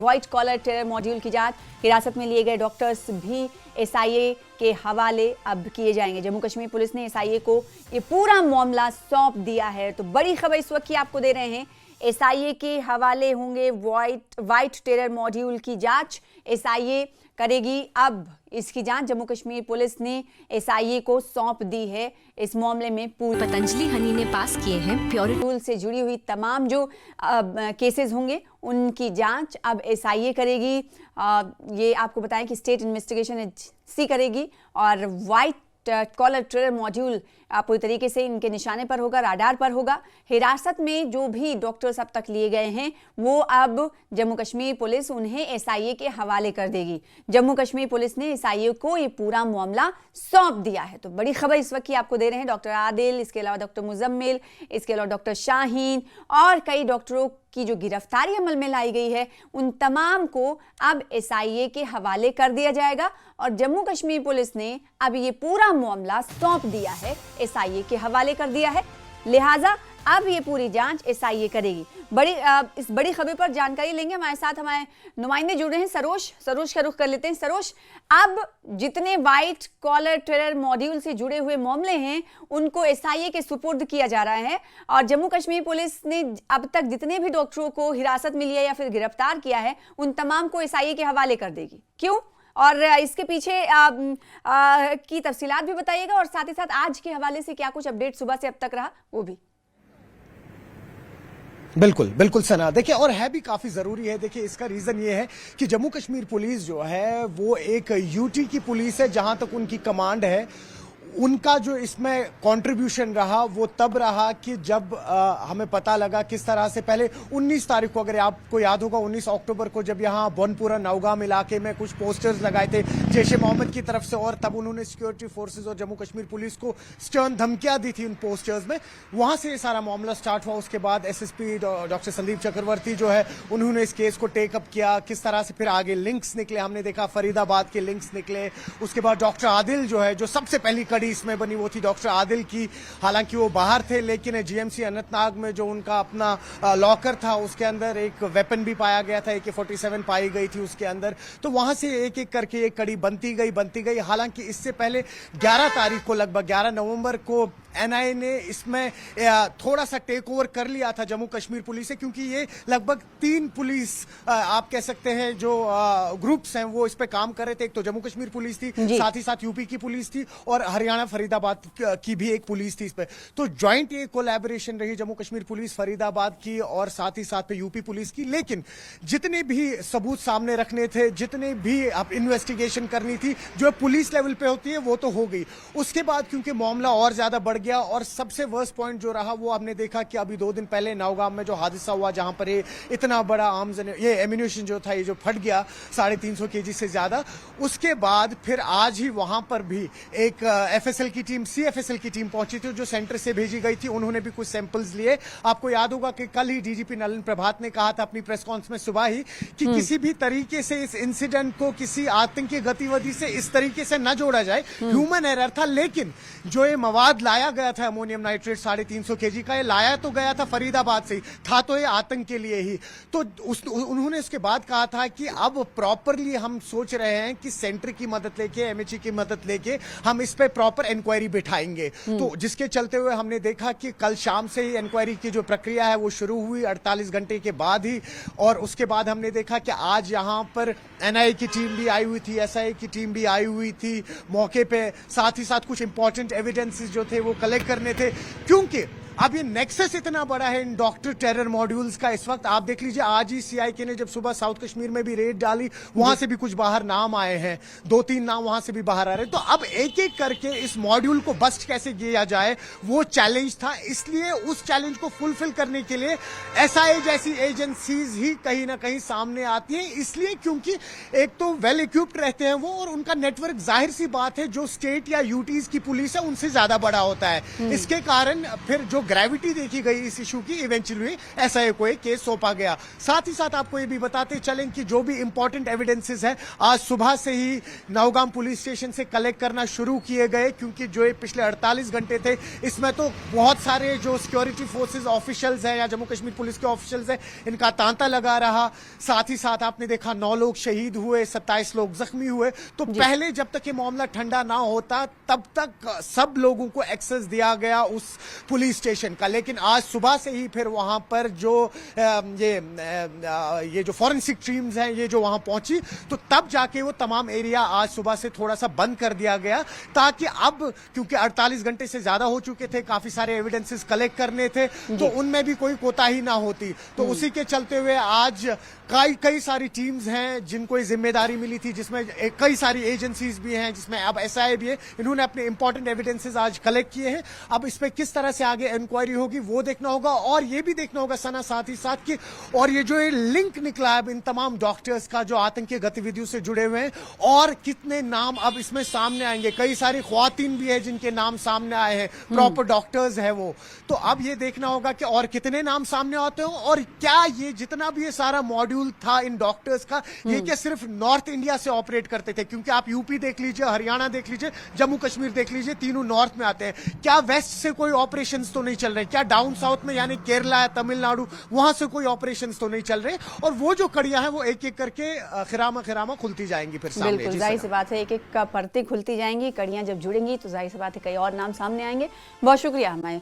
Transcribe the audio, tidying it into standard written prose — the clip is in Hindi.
व्हाइट कॉलर टेरर मॉड्यूल की जांच, हिरासत में लिए गए डॉक्टर्स भी एसआईए के हवाले अब किए जाएंगे। जम्मू कश्मीर पुलिस ने एसआईए को ये पूरा मामला सौंप दिया है। तो बड़ी खबर इस वक्त की आपको दे रहे हैं, एसआईए के हवाले होंगे व्हाइट टेरर मॉड्यूल की जांच। एसआईए करेगी अब इसकी जांच। जम्मू कश्मीर पुलिस ने एसआईए को सौंप दी है इस मामले में। पतंजलि हनी ने पास किए हैं प्योरिटी से जुड़ी हुई तमाम जो केसेस होंगे उनकी जांच अब एसआईए करेगी। ये आपको बताएं कि स्टेट इन्वेस्टिगेशन एजेंसी करेगी और व्हाइट कॉलर टेरर मॉड्यूल पूरी तरीके से इनके निशाने पर होगा, राडार पर होगा। हिरासत में जो भी डॉक्टर्स अब तक लिए गए हैं वो अब जम्मू कश्मीर पुलिस उन्हें एसआईए के हवाले कर देगी। जम्मू कश्मीर पुलिस ने एसआईए को ये पूरा मामला सौंप दिया है। तो बड़ी खबर इस वक्त की आपको दे रहे हैं। डॉक्टर आदिल, इसके अलावा डॉक्टर मुजम्मिल, इसके अलावा डॉक्टर शाहीन और कई डॉक्टरों की जो गिरफ्तारी अमल में लाई गई है उन तमाम को अब एसआईए के हवाले कर दिया जाएगा और जम्मू कश्मीर पुलिस ने अब ये पूरा मामला सौंप दिया है, एसआईए के हवाले कर दिया है। लिहाजा अब ये पूरी जांच एसआईए करेगी। इस बड़ी खबर पर जानकारी लेंगे। हमारे साथ हमारे नुमाइंदे जुड़ रहे हैं। सरोज का रुख कर लेते हैं। सरोज, अब जितने व्हाइट कॉलर टेरर मॉड्यूल से जुड़े हुए मामले हैं उनको एसआईए के सुपुर्द किया जा रहा है और जम्मू कश्मीर पुलिस ने अब तक जितने भी डॉक्टरों को हिरासत में लिया या फिर गिरफ्तार किया है उन तमाम को एसआईए के हवाले कर देगी। क्यों, और इसके पीछे की तफसीलात भी बताइएगा और साथ ही साथ आज के हवाले से क्या कुछ अपडेट सुबह से अब तक रहा वो भी। बिल्कुल सना, देखिए और है भी काफी जरूरी है। देखिए इसका रीजन ये है कि जम्मू कश्मीर पुलिस जो है वो एक यूटी की पुलिस है। जहां तक उनकी कमांड है, उनका जो इसमें कंट्रीब्यूशन रहा वो तब रहा कि जब हमें पता लगा किस तरह से पहले 19 तारीख को, अगर आपको याद होगा 19 अक्टूबर को जब यहाँ बनपुरा नौगाम इलाके में कुछ पोस्टर्स लगाए थे जैश ए मोहम्मद की तरफ से और तब उन्होंने सिक्योरिटी फोर्सेस और जम्मू कश्मीर पुलिस को स्टर्न धमकियां दी थी उन पोस्टर्स में। वहां से ये सारा मामला स्टार्ट हुआ। उसके बाद एसएसपी डॉक्टर संदीप चक्रवर्ती जो है उन्होंने इस केस को टेकअप किया। किस तरह से फिर आगे लिंक्स निकले हमने देखा, फरीदाबाद के लिंक्स निकले। उसके बाद डॉक्टर आदिल जो है, जो सबसे पहली कड़ी इसमें बनी वो थी डॉक्टर आदिल की। हालांकि वो बाहर थे लेकिन जीएमसी अनंतनाग में जो उनका अपना लॉकर था उसके अंदर एक वेपन भी पाया गया था, AK-47 पाई गई थी उसके अंदर। तो वहां से एक एक करके एक कड़ी बनती गई। हालांकि इससे पहले 11 तारीख को, लगभग 11 नवंबर को एनआईए ने इसमें थोड़ा सा टेक ओवर कर लिया था जम्मू कश्मीर पुलिस से, क्योंकि ये लगभग 3 पुलिस आप कह सकते हैं जो ग्रुप्स हैं वो इस पे काम कर रहे थे। एक तो जम्मू कश्मीर पुलिस थी, साथ ही साथ यूपी की पुलिस थी और हरियाणा फरीदाबाद की भी एक पुलिस थी इस पे। तो ज्वाइंट ये कोलैबोरेशन रही जम्मू कश्मीर पुलिस फरीदाबाद की और साथ ही साथ पे यूपी पुलिस की। लेकिन जितने भी सबूत सामने रखने थे, जितने भी आप इन्वेस्टिगेशन करनी थी जो पुलिस लेवल पे होती है वो तो हो गई। उसके बाद क्योंकि मामला और ज्यादा बढ़ गया और सबसे वर्स्ट पॉइंट जो रहा वो आपने देखा कि अभी 2 दिन पहले नौगाम में जो हादसा हुआ जहां पर ये इतना बड़ा आर्म्स ये एम्यूनिशन जो था ये जो फट गया 350 केजी से ज्यादा। उसके बाद फिर आज ही वहां पर भी एक एफएसएल की टीम, सीएफएसएल की टीम पहुंची थी जो सेंटर से भेजी गई थी। उन्होंने भी कुछ सैंपल्स लिए। आपको याद होगा कि कल ही डीजीपी नलिन प्रभात ने कहा था अपनी प्रेस कॉन्फ्रेंस में सुबह ही कि किसी भी तरीके से इस इंसिडेंट को किसी आतंकी गतिविधि से इस तरीके से न जोड़ा जाए, ह्यूमन एरर था। लेकिन जो ये मवाद लाया गया था अमोनियम नाइट्रेट 350 केजी का, ये लाया तो गया था फरीदाबाद से ही, था तो ये आतंक के लिए ही। तो उन्होंने उसके बाद कहा था कि अब प्रॉपरली हम सोच रहे हैं कि सेंटर की मदद लेके, एमएचए की मदद लेके हम इस पे प्रॉपर इंक्वायरी बिठाएंगे। तो जिसके चलते हुए हमने देखा कि कल शाम से ही इंक्वायरी की जो प्रक्रिया है वो शुरू हुई 48 घंटे के बाद ही। और उसके बाद हमने देखा कि आज यहां पर एनआईए की टीम भी आई हुई थी, एसआई की टीम भी आई हुई थी मौके पे। साथ ही साथ कुछ इंपॉर्टेंट एविडेंसेस जो थे वो कलेक्ट करने थे, क्योंकि अब ये नेक्सस इतना बड़ा है इन डॉक्टर टेरर मॉड्यूल्स का। इस वक्त आप देख लीजिए, आज ही सीआईके ने जब सुबह साउथ कश्मीर में भी रेड डाली वहां से भी कुछ बाहर नाम आए हैं, 2-3 नाम वहां से भी बाहर आ रहे हैं। तो अब एक एक करके इस मॉड्यूल को बस्ट कैसे किया जाए वो चैलेंज था। इसलिए उस चैलेंज को फुलफिल करने के लिए एसआईए जैसी एजेंसीज ही कहीं ना कहीं सामने आती हैं। इसलिए क्योंकि एक तो वेल इक्विप्ड रहते हैं वो और उनका नेटवर्क जाहिर सी बात है जो स्टेट या यूटीज की पुलिस है उनसे ज्यादा बड़ा होता है। इसके कारण फिर जो ग्रेविटी देखी गई इस इशू की, इवेंचुअली एसआईए को एक केस सौंपा गया। साथ ही साथ आपको ये भी बताते चलें कि जो भी इंपॉर्टेंट एविडेंसेस है आज सुबह से ही नौगाम पुलिस स्टेशन से कलेक्ट करना शुरू किए गए, क्योंकि जो ये पिछले 48 घंटे थे इसमें तो बहुत सारे जो सिक्योरिटी फोर्सेस ऑफिशियल्स हैं या जम्मू कश्मीर पुलिस के ऑफिशियल्स हैं इनका तांता लगा रहा। साथ ही साथ आपने देखा 9 लोग शहीद हुए, 27 लोग जख्मी हुए। तो पहले जब तक ये मामला ठंडा ना होता तब तक सब लोगों को एक्सेस दिया गया उस पुलिस स्टेशन का, लेकिन आज सुबह से ही फिर वहां पर जो ये जो फॉरेंसिक टीम्स हैं ये जो वहां पहुंची तो तब जाके वो तमाम एरिया आज सुबह से थोड़ा सा बंद कर दिया गया, ताकि अब क्योंकि 48 घंटे से ज्यादा हो चुके थे, काफी सारे एविडेंसेस कलेक्ट करने थे, तो उनमें भी कोई कोताही ना होती। तो उसी के चलते हुए आज कई सारी टीम्स हैं जिनको ये जिम्मेदारी मिली थी, जिसमें कई सारी एजेंसीज भी हैं, जिसमें अब एसआईए भी है। इन्होंने अपने इंपॉर्टेंट एविडेंसेस आज कलेक्ट किए हैं। अब इस पे किस तरह से आगे इंक्वायरी होगी वो देखना होगा, और ये भी देखना होगा सना साथ ही साथ कि और ये जो ये लिंक निकला है इन तमाम डॉक्टर्स का जो आतंकी गतिविधियों से जुड़े हुए हैं, और कितने नाम अब इसमें सामने आएंगे। कई सारी ख्वातीन भी है जिनके नाम सामने आए हैं, प्रॉपर डॉक्टर्स है वो। तो अब ये देखना होगा कि और कितने नाम सामने आते हो, और क्या ये जितना भी ये सारा मॉड्यूल था इन डॉक्टर्स का, ये क्या सिर्फ नॉर्थ इंडिया से ऑपरेट करते थे? क्योंकि आप यूपी देख लीजिए, हरियाणा देख लीजिए, जम्मू कश्मीर देख लीजिए, तीनों नॉर्थ में आते हैं। क्या वेस्ट से कोई ऑपरेशंस तो नहीं चल रहे? क्या डाउन साउथ में यानी केरला, तमिलनाडु, वहां से कोई ऑपरेशंस तो नहीं चल रहे? और वो जो कड़ियां हैं वो एक एक करके खिरामा खुलती जाएंगी फिर सामने। बिल्कुल, जाहिर सी बात है, एक एक का परतें खुलती जाएंगी, कड़ियां जब जुड़ेंगी तो जाहिर सी बात है कई और नाम सामने आएंगे। बहुत शुक्रिया हमारे